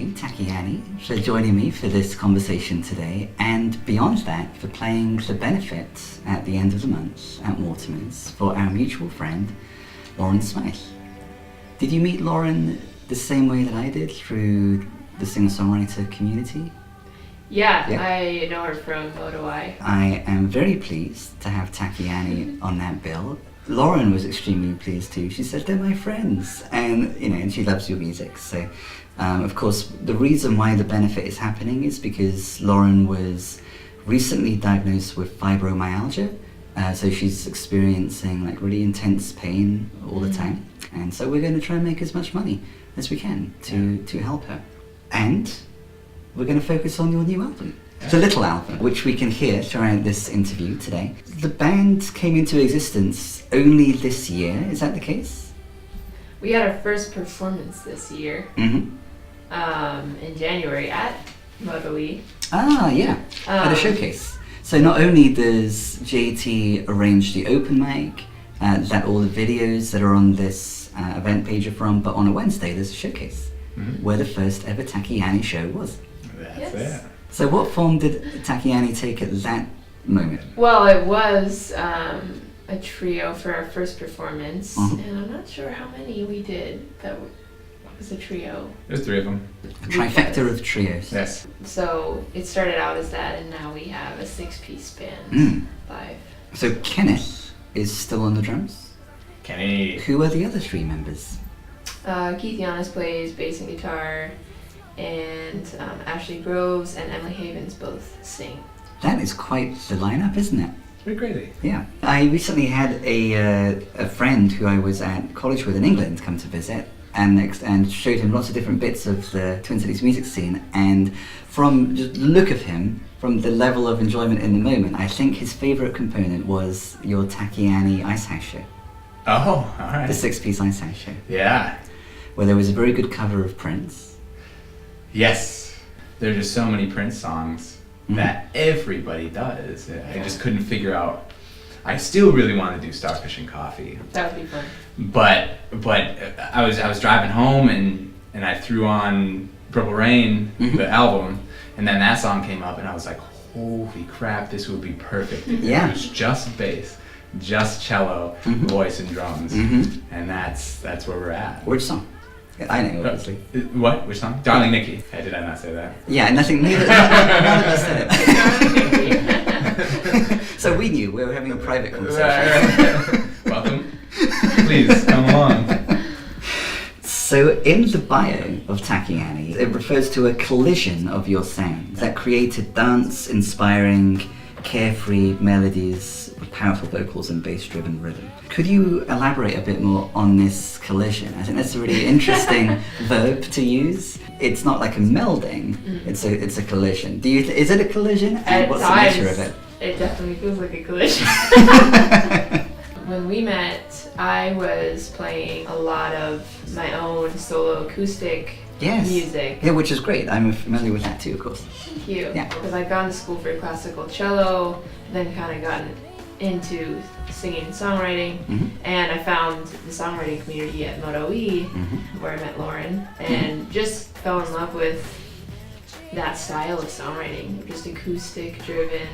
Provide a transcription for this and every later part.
you, Tacky Annie, for joining me for this conversation today, and beyond that, for playing the benefit at the end of the month at Mortimer's for our mutual friend, Lauren Smythe. Did you meet Lauren the same way that I did, through the singer-songwriter community? Yeah, I know her from Rodreick. I am very pleased to have Tacky Annie on that bill. Lauren was extremely pleased too. She said they're my friends, and and she loves your music. So, of course, the reason why the benefit is happening is because Lauren was recently diagnosed with fibromyalgia. So she's experiencing like really intense pain all the time, and so we're going to try and make as much money as we can to help her. And we're going to focus on your new album, the Little album, which we can hear throughout this interview today. The band came into existence only this year, is that the case? We had our first performance this year, in January at Rodreick. Ah, yeah, at a showcase. So not only does JT arrange the open mic, that all the videos that are on this event page are from, but on a Wednesday there's a showcase where the first ever Tacky Annie show was. That's it. So what form did Tacky Annie take at that moment? Well, it was a trio for our first performance, and I'm not sure how many we did that was a trio. There's 3 of them. A trifecta of trios. Yes. So it started out as that, and now we have a 6-piece band, 5. So Kenneth is still on the drums? Kenny. Who are the other 3 members? Keith Giannis plays bass and guitar, and Ashley Groves and Emily Havens both sing. That is quite the lineup, isn't it? It's pretty crazy. Yeah. I recently had a friend who I was at college with in England come to visit, and showed him lots of different bits of the Twin Cities music scene, and from just the look of him, from the level of enjoyment in the moment, I think his favourite component was your Tacky Annie Ice House show. Oh, alright. The 6-piece Ice House show. Yeah. Where there was a very good cover of Prince. Yes. There's just so many Prince songs that everybody does. I just couldn't figure out. I still really want to do Starfish and Coffee. That would be fun. But I was driving home and I threw on Purple Rain, the album, and then that song came up and I was like, holy crap, this would be perfect. Yeah. It was just bass, just cello, voice and drums, and that's where we're at. Which song? I know, obviously. What? Which song? Darling Nikki. Hey, did I not say that? Yeah, none of us said it. So we knew, we were having a private conversation. Welcome. Please, come along. So in the bio of Tacky Annie, it refers to a collision of your sounds that created dance-inspiring, carefree melodies with powerful vocals and bass-driven rhythm. Could you elaborate a bit more on this collision? I think that's a really interesting verb to use. It's not like a melding, it's a collision. Is it a collision? And what's the nature of it? It definitely feels like a collision. When we met, I was playing a lot of my own solo acoustic music. Yeah, which is great. I'm familiar with that too, of course. Thank you. Yeah. Because I'd gone to school for classical cello, then kind of gotten into singing and songwriting, and I found the songwriting community at Rodreick, where I met Lauren, and just fell in love with that style of songwriting, just acoustic-driven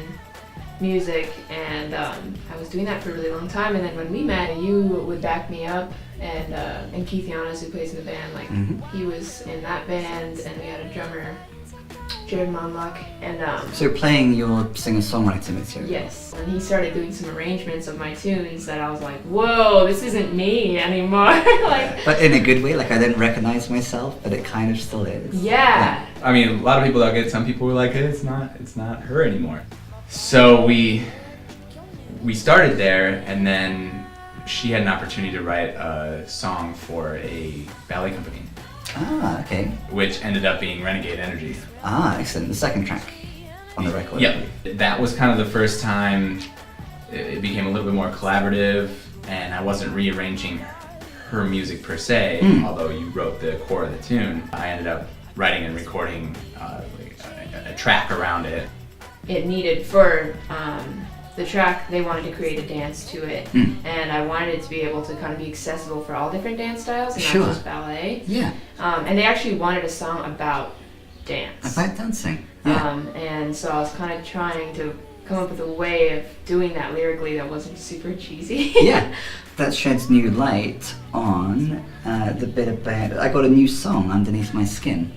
music, and I was doing that for a really long time. And then when we met, you would back me up, and Keith Giannis, who plays in the band, like he was in that band, and we had a drummer, Jared Monlock, and so playing your singer-songwriter material. Yes, and he started doing some arrangements of my tunes that I was like, whoa, this isn't me anymore. Like, but in a good way, like I didn't recognize myself, but it kind of still is. Yeah. I mean, a lot of people dug it. Some people were like, hey, it's not her anymore. So we started there, and then she had an opportunity to write a song for a ballet company. Ah, okay. Which ended up being Renegade Energy. Ah, excellent. The second track on the record. Yep. That was kind of the first time it became a little bit more collaborative, and I wasn't rearranging her music per se, although you wrote the core of the tune. I ended up writing and recording a track around it. It needed for the track, they wanted to create a dance to it, and I wanted it to be able to kind of be accessible for all different dance styles, and not just ballet. Yeah. And they actually wanted a song about dance. About dancing. Yeah. And so I was kind of trying to come up with a way of doing that lyrically that wasn't super cheesy. Yeah. That sheds new light on the bit about, I got a new song, Underneath My Skin.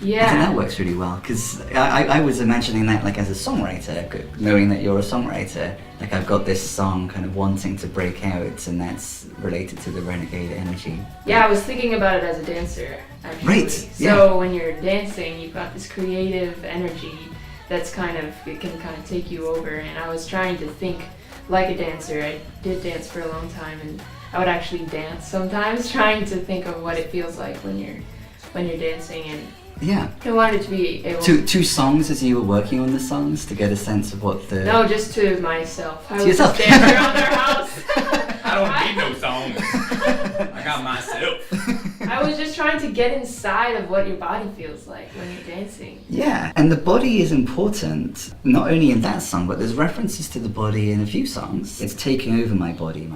Yeah. I think that works really well, because I was imagining that like as a songwriter, knowing that you're a songwriter, like I've got this song kind of wanting to break out, and that's related to the Renegade Energy. Yeah, I was thinking about it as a dancer, actually. Right, So when you're dancing, you've got this creative energy that's it can kind of take you over, and I was trying to think like a dancer. I did dance for a long time, and I would actually dance sometimes, trying to think of what it feels like when you're dancing, and yeah. I wanted to be able two songs as you were working on the songs to get a sense of what the... No, just to myself. I To was yourself. just dancing around their house. I don't need no songs. I got myself. I was just trying to get inside of what your body feels like when you're dancing. Yeah, and the body is important, not only in that song, but there's references to the body in a few songs. It's taking over my body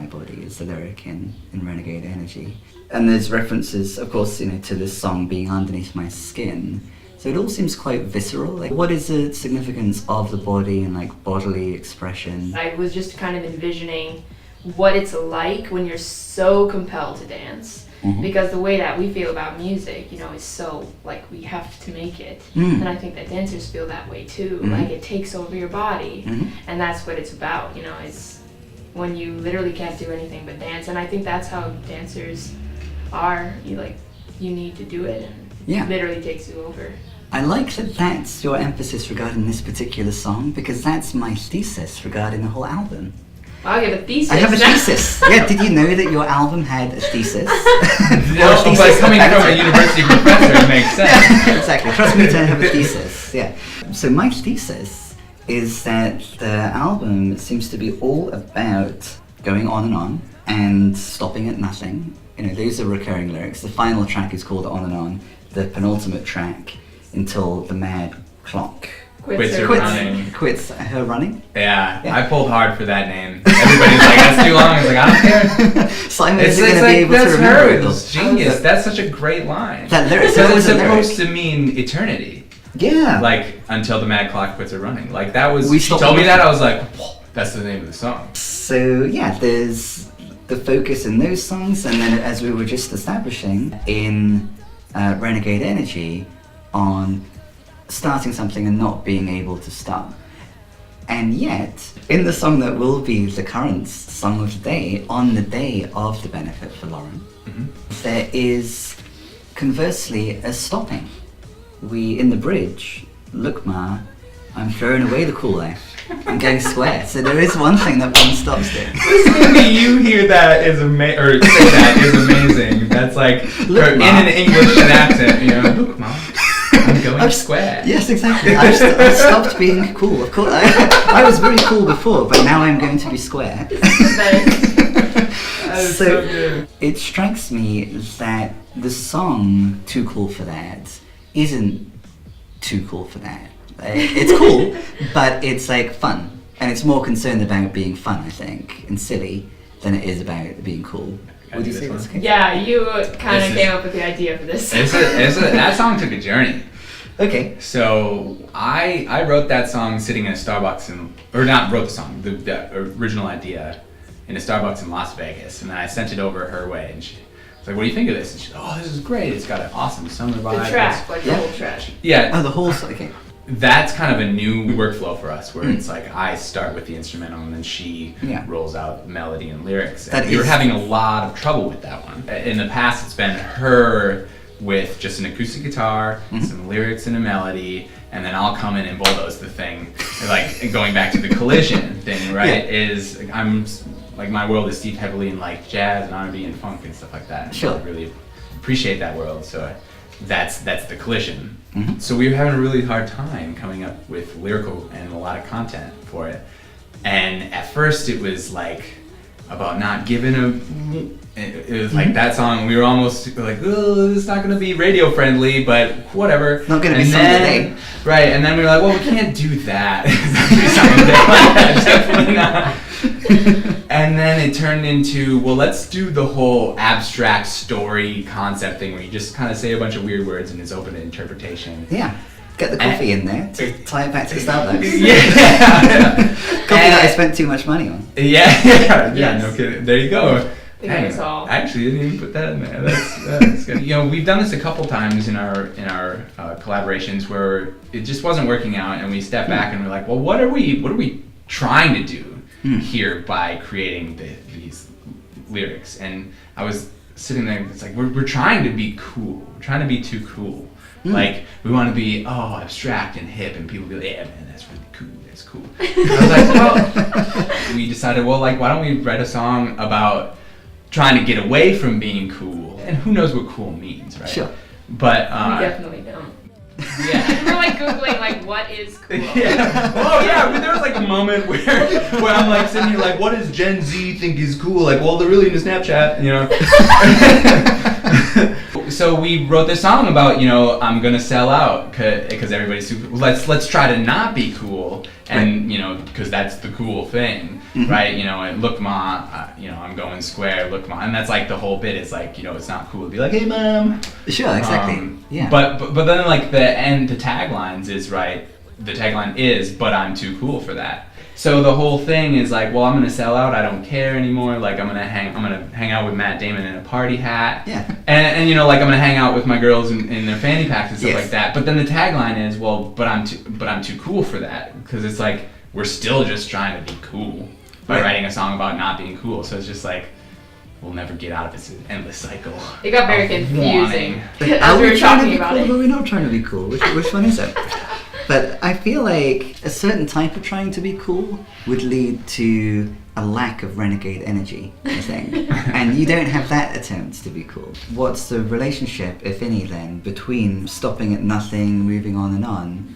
is the lyric in Renegade Energy. And there's references, of course, to this song being Underneath My Skin. So it all seems quite visceral. Like, what is the significance of the body and like bodily expression? I was just kind of envisioning what it's like when you're so compelled to dance. Because the way that we feel about music, is so, like, we have to make it. And I think that dancers feel that way too. Like, it takes over your body. And that's what it's about, it's when you literally can't do anything but dance. And I think that's how dancers are. You need to do it, and it literally takes you over. I like that that's your emphasis regarding this particular song, because that's my thesis regarding the whole album. Wow, you have a thesis. I have a thesis. Yeah, did you know that your album had a thesis? No, but coming from a university professor, it makes sense. Yeah, exactly. Trust me to have a thesis. Yeah. So my thesis is that the album seems to be all about going on and stopping at nothing. Those are recurring lyrics. The final track is called On and On. The penultimate track, Until the Mad Clock Quits her running. Quits her running? Yeah, I pulled hard for that name. Everybody's like, that's too long. I was like, I don't care. Simon It's isn't going to like, be able that's to remember her. it. It's genius. That's such a great line. That lyric. Because it's a lyric. supposed to mean eternity. Yeah. Like, until the mad clock quits her running. Like, that was, We she stopped told me running. that, I was like, whoa, that's the name of the song. So yeah, there's the focus in those songs, and then as we were just establishing in Renegade Energy, on starting something and not being able to stop. And yet, in the song that will be the current song of the day, on the day of the benefit for Lauren, there is conversely a stopping. We, in the bridge, look ma, I'm throwing away the cool life. I'm going square. So there is one thing that one stops doing. Listening to you hear that is amazing, or say that is amazing. That's like, Look, in Ma. an English accent, look mom, I'm going square. Yes, exactly. I've stopped being cool. Of course, I was very cool before, but now I'm going to be square. That is so good. It strikes me that the song "Too Cool for That" isn't too cool for that. It's cool, but it's like fun, and it's more concerned about being fun, I think, and silly than it is about being cool. Would you say that's okay? Yeah, you kind of came up with the idea for this. That song took a journey. Okay. So I wrote that song sitting in a Starbucks or not wrote the song, the original idea in a Starbucks in Las Vegas, and then I sent it over her way, and she was like, "What do you think of this?" And she's like, "Oh, this is great. It's got an awesome summer vibe." The track, like the whole track. Yeah. Oh, the whole okay. That's kind of a new workflow for us, where it's like I start with the instrumental and then she rolls out melody and lyrics. And we were having a lot of trouble with that one. In the past, it's been her with just an acoustic guitar, some lyrics and a melody, and then I'll come in and bulldoze the thing. Like going back to the collision thing, right? Is I'm like my world is steeped heavily in like jazz and R&B and funk and stuff like that. And Sure. I really appreciate that world, so that's the collision. So we were having a really hard time coming up with lyrical and melodic content for it. And at first it was like, about not giving a. It was like that song. We were almost like, oh, this is not gonna be radio friendly, but whatever. Not gonna be sung today. Right, and then we were like, well, we can't do that. Definitely not. And then it turned into, well, let's do the whole abstract story concept thing where you just kind of say a bunch of weird words and it's open to interpretation. Yeah. Get the coffee in there to tie it back to Starbucks. Yeah. Coffee that I spent too much money on. Yeah, no kidding. There you go. Hey, I actually didn't even put that in there. That's good. You know, we've done this a couple times in our collaborations where it just wasn't working out, and we stepped back and we're like, well, what are we trying to do here by creating these lyrics? And I was sitting there, it's like we're trying to be cool. We're trying to be too cool. Like we want to be abstract and hip, and people be like, yeah, man, that's really cool. That's cool. And I was like, well, we decided, well, like, why don't we write a song about trying to get away from being cool, and who knows what cool means, right? Sure. But we definitely don't. Yeah. We're like googling like what is cool. Yeah. Oh yeah. But there was like a moment where I'm like sitting here like, what does Gen Z think is cool? Like, well, they're really into Snapchat, you know. So we wrote this song about, you know, I'm gonna sell out because everybody's super. Let's try to not be cool, and you know, because that's the cool thing, right? You know, and look, ma, you know, I'm going square. Look, ma, and that's like the whole bit. Is like, you know, it's not cool to be like, hey, mom. Sure, exactly. Yeah. But then like the taglines is right. The tagline is, but I'm too cool for that. So the whole thing is like, well, I'm gonna sell out. I don't care anymore. Like I'm gonna hang out with Matt Damon in a party hat. Yeah. And you know, like I'm gonna hang out with my girls in their fanny packs and stuff like that. But then the tagline is, well, but I'm too cool for that, because it's like we're still just trying to be cool by writing a song about not being cool. So it's just like we'll never get out of this endless cycle. It got very confusing. Are we trying to be cool, or are we not trying to be cool? Which one is it? But I feel like a certain type of trying to be cool would lead to a lack of renegade energy, I think. And you don't have that attempt to be cool. What's the relationship, if any then, between stopping at nothing, moving on,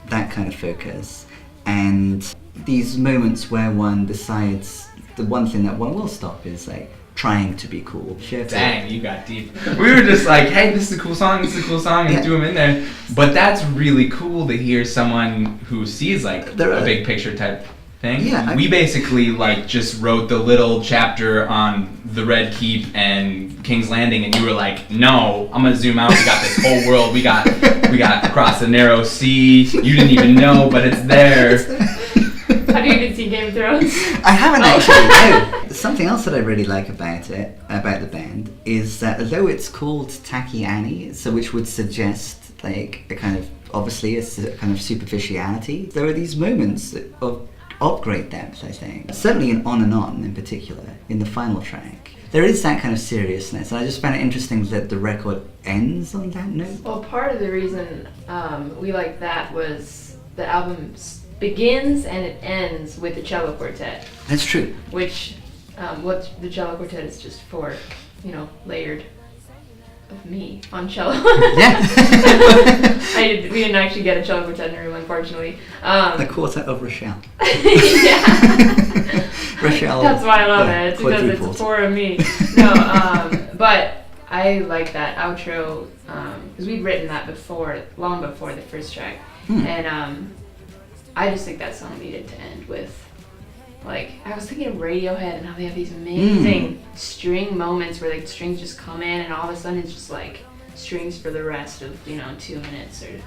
that kind of focus, and these moments where one decides the one thing that one will stop is like trying to be cool. Dang, you got deep. We were just like, hey, this is a cool song, and do them in there. But that's really cool to hear someone who sees like a big picture type thing. Yeah, we basically like just wrote the little chapter on the Red Keep and King's Landing, and you were like, no, I'm gonna zoom out. We got this whole world. We got across the narrow sea. You didn't even know, but it's there. Have you even seen Game of Thrones? I haven't actually, no. Something else that I really like about the band, is that although it's called Tacky Annie, so which would suggest like a kind of, obviously it's a kind of superficiality, there are these moments of great depth, I think. Certainly in On and On in particular, in the final track. There is that kind of seriousness, and I just found it interesting that the record ends on that note. Well, part of the reason we liked that was the album begins and it ends with the cello quartet. That's true. Which, what the cello quartet is just for, you know, layered of me on cello. Yeah. We didn't actually get a cello quartet in the room, unfortunately. The quartet of Rachelle. Yeah. Rachelle. That's why I love it. It's because it's for me. No, but I like that outro because we'd written that before, long before the first track, and I just think that song needed to end with, like, I was thinking of Radiohead and how they have these amazing string moments where like strings just come in and all of a sudden it's just like strings for the rest of, you know, 2 minutes or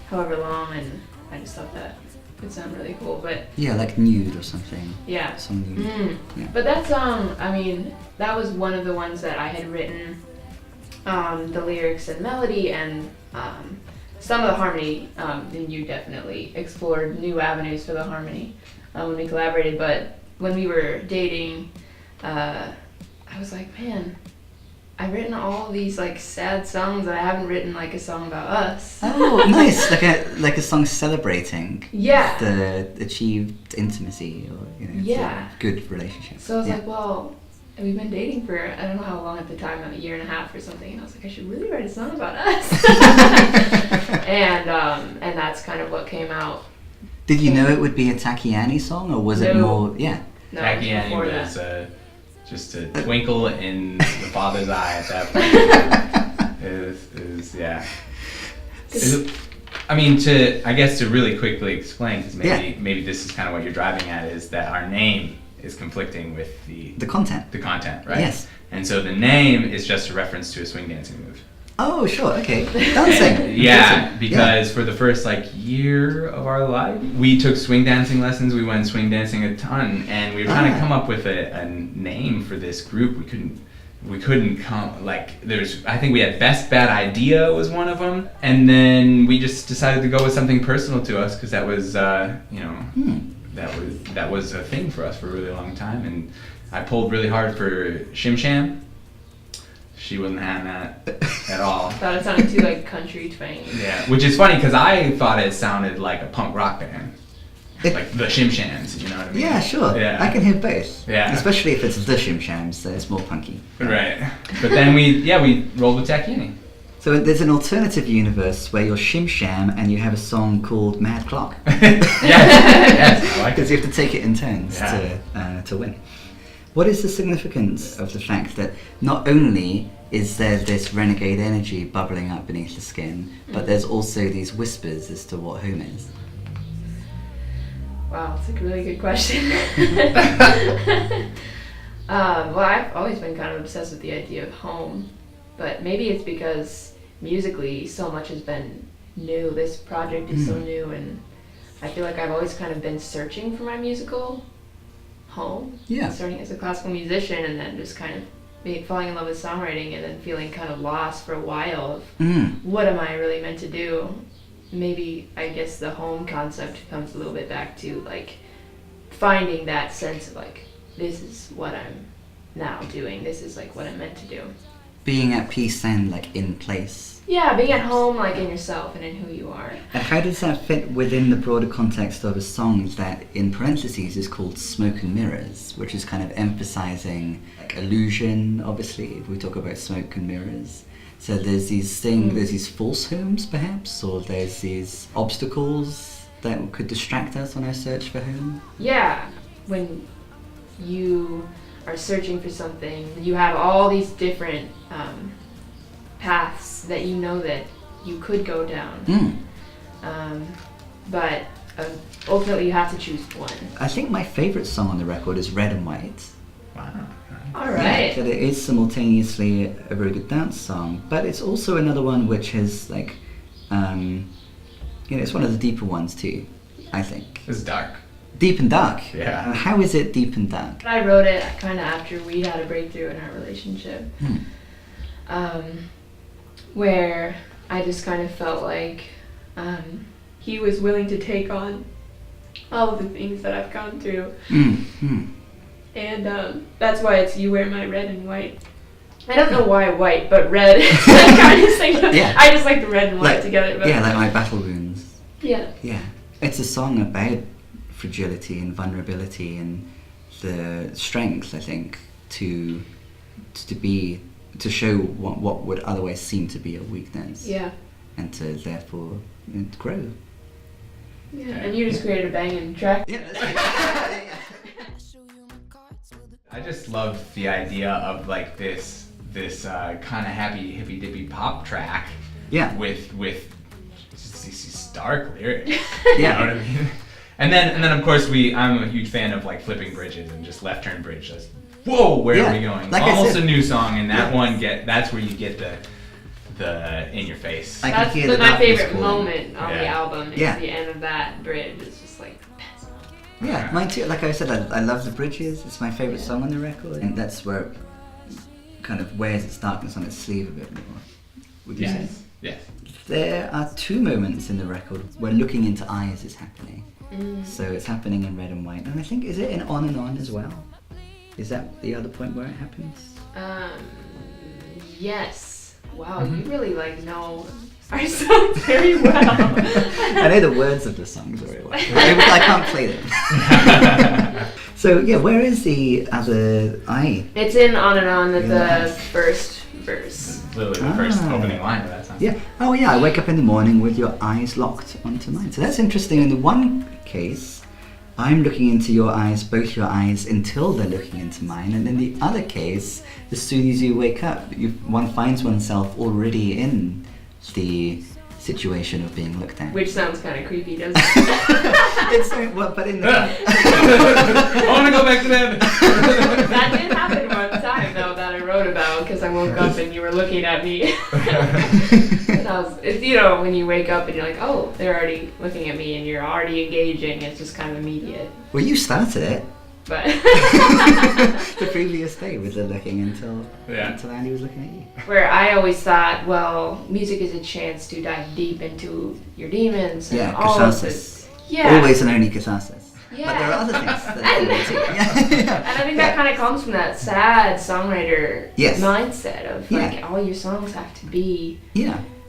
however long, and I just thought that would sound really cool. But yeah, like Nude or something. Yeah. Some Nude. Yeah. But that song, I mean, that was one of the ones that I had written the lyrics and melody and some of the harmony, and you definitely explored new avenues for the harmony when we collaborated. But when we were dating, I was like, man, I've written all these like sad songs, and I haven't written like a song about us. Oh, nice! Like a song celebrating the achieved intimacy, or the good relationship. So I was like, well. And we've been dating for, I don't know how long at the time, a year and a half or something, and I was like, I should really write a song about us. and that's kind of what came out. Did you know it would be a Tacky Annie song, or was it more, Tacky Annie was just a twinkle in the father's eye at that point. Yeah. I mean, I guess to really quickly explain, because maybe this is kind of what you're driving at, is that our name is conflicting with the content. The content, right? Yes. And so the name is just a reference to a swing dancing move. Oh, sure, okay. Dancing. Yeah, because for the first year of our life, we took swing dancing lessons. We went swing dancing a ton, and we were trying to come up with a name for this group. We couldn't come, I think we had Best Bad Idea was one of them, and then we just decided to go with something personal to us, because that was, that was a thing for us for a really long time, and I pulled really hard for Shim Sham. She wasn't having that at all. Thought it sounded too country twangy. Yeah, which is funny because I thought it sounded like a punk rock band. Like the Shim Shams, you know what I mean? Yeah, sure. Yeah. I can hear both. Yeah. Especially if it's the Shim Shams, so it's more punky. Right. But then we rolled with Tacky Annie. So there's an alternative universe where you're Shim Sham and you have a song called Mad Clock. Yes, I like it. Because you have to take it in turns to win. What is the significance of the fact that not only is there this renegade energy bubbling up beneath the skin, but there's also these whispers as to what home is? Wow, that's a really good question. Well, I've always been kind of obsessed with the idea of home, but maybe it's because musically so much has been new. This project is so new, and I feel like I've always kind of been searching for my musical home. Yeah. Starting as a classical musician and then just kind of falling in love with songwriting and then feeling kind of lost for a while of what am I really meant to do? Maybe I guess the home concept comes a little bit back to finding that sense of this is what I'm now doing. This is what I'm meant to do. Being at peace and in place. Yeah, being at home in yourself and in who you are. And how does that fit within the broader context of a song that in parentheses is called Smoke and Mirrors, which is kind of emphasizing illusion, obviously, if we talk about smoke and mirrors. So there's these there's these false homes perhaps, or there's these obstacles that could distract us on our search for home? Yeah, when you are searching for something, you have all these different paths that you know that you could go down. But ultimately you have to choose one. I think my favorite song on the record is Red and White. Wow. All right. That it is simultaneously a very good dance song, but it's also another one which has it's one of the deeper ones too, I think. It's dark. Deep and dark. Yeah. How is it deep and dark? I wrote it kind of after we had a breakthrough in our relationship, where I just kind of felt like he was willing to take on all of the things that I've gone through. And that's why it's You Wear My Red and White. I don't know why white, but red. I just like the red and white together. But like my battle wounds. Yeah. Yeah. It's a song about fragility and vulnerability and the strength, I think, to show what would otherwise seem to be a weakness. Yeah. And to therefore grow. Yeah. And you just created a banging track. Yeah. I just loved the idea of this kind of happy hippy dippy pop track. Yeah. With these dark lyrics. Yeah. You know what I mean? And then of course I'm a huge fan of flipping bridges and just left turn bridge. Just whoa, where are we going? Almost a new song, and that's where you get the in your face. That's my favorite moment on the album. Is the end of that bridge. It's just Yeah, mine too. Like I said, I love the bridges. It's my favorite song on the record, and that's where it kind of wears its darkness on its sleeve a bit more. Would you say? Yes. There are two moments in the record where looking into eyes is happening. So it's happening in Red and White, and I think is it in On and On as well? Is that the other point where it happens? Yes. Wow, you really know our songs very well. I know the words of the songs very well. I can't play them. So yeah, where is the other I? It's in On and On at the first verse. Literally the first opening line of that song. Yeah. Oh yeah, I wake up in the morning with your eyes locked onto mine. So that's interesting. In the one case, I'm looking into your eyes, both your eyes, until they're looking into mine. And in the other case, as soon as you wake up, one finds oneself already in the situation of being looked at. Which sounds kind of creepy, doesn't it? But in the I want to go back to bed. That did happen one time, though, that I wrote about, because I woke up and you were looking at me. And it's, you know, when you wake up and you're like, oh, they're already looking at me and you're already engaging, it's just kind of immediate. Well, you started it. But The previous day with the looking until Andy was looking at you. where I always thought, well, music is a chance to dive deep into your demons and all of this. Yeah. Always and only catharsis. Yeah. But there are other things that you too. And I think that kind of comes from that sad songwriter mindset of like all your songs have to be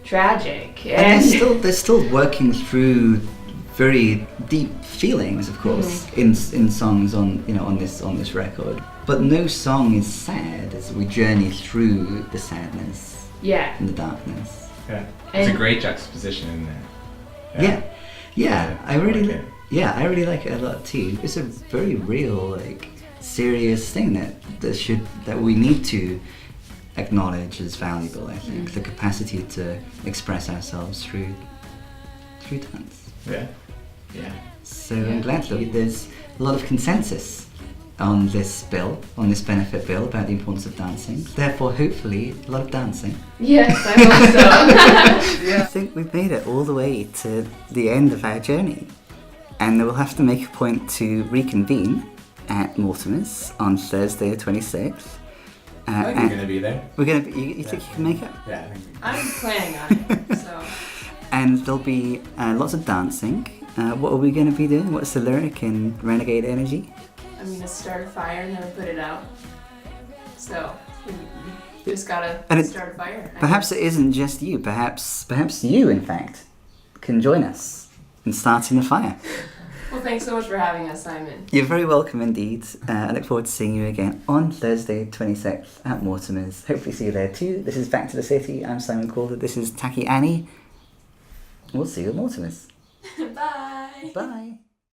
tragic. And they're still working through very deep feelings, of course, in songs on this record. But no song is sad as we journey through the sadness and the darkness. Yeah, it's a great juxtaposition in there. I really like it a lot too. It's a very real, serious thing that we need to acknowledge as valuable. I think the capacity to express ourselves through dance. Yeah. So I'm glad that there's a lot of consensus on this benefit bill about the importance of dancing. Therefore, hopefully, a lot of dancing. Yes, I hope so. I think we've made it all the way to the end of our journey, and we'll have to make a point to reconvene at Mortimer's on Thursday the 26th. I think you're going to be there. We're going to. You think you can make it? Yeah, I think. I'm planning on it. So. And there'll be lots of dancing. What are we going to be doing? What's the lyric in Renegade Energy? I'm going to start a fire and never put it out. So, you just gotta start a fire. Perhaps it isn't just you. Perhaps you, in fact, can join us in starting the fire. Well, thanks so much for having us, Simon. You're very welcome indeed. I look forward to seeing you again on Thursday 26th at Mortimer's. Hopefully see you there too. This is Back to the City. I'm Simon Calder. This is Tacky Annie. We'll see you at Mortimer's. Bye. Bye.